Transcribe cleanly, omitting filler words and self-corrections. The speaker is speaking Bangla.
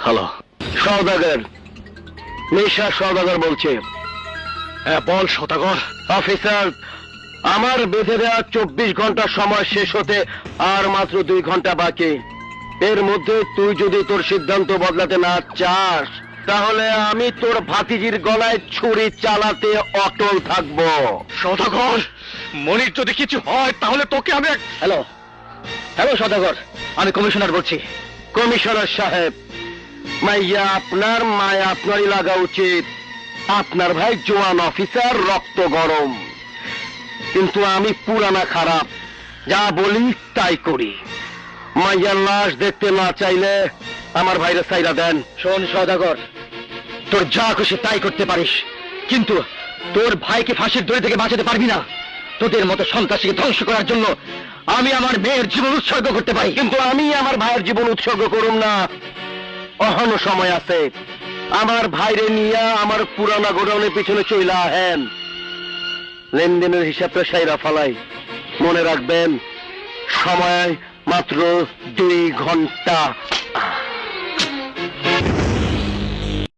হ্যালো, সওদাগর, নিশা সওদাগর বলছে। হ্যাঁ বল সওদাগর। অফিসার, আমার বেঁধে দেওয়া 24 ঘন্টা সময় শেষ হতে আর মাত্র 2 ঘন্টা বাকি। এর মধ্যে তুই যদি তোর সিদ্ধান্ত বদলাতে না চাস, তাহলে আমি তোর ভাতিজির গলায় ছুরি চালাতে অটল থাকবো। সওদাগর, মনির যদি কিছু হয় তাহলে তোকে আমি। হ্যালো হ্যালো সওদাগর, আমি কমিশনার বলছি। কমিশনার সাহেব, মাইয়া আপনার, মায়া আপনারই লাগা উচিত। আপনার ভাই জোয়ান অফিসার, রক্ত গরম, কিন্তু আমি পুরানা খারাপ, যা বলি তাই করি। মাইয়ার লাশ দেখতে না চাইলে আমার ভাইরে সাইরা দেন। শোন সওদাগর, তোর যা খুশি তাই করতে পারিস, কিন্তু তোর ভাইকে ফাঁসির দড়ি থেকে বাঁচাতে পারবি না। তোদের মতো সন্ত্রাসীকে ধ্বংস করার জন্য আমি আমার মেয়ের জীবন উৎসর্গ করতে পারি, কিন্তু আমি আমার ভাইয়ের জীবন উৎসর্গ করুম না। অহনো সময় আছে। আমার ভাইরে নিয়ে আমার পুরানা গোডাউনের পিছনে চইলা আহেন, লেনদেনের হিসাবটা সাইরা ফালাই। মনে রাখবেন, সময় মাত্র 2 ঘন্টা।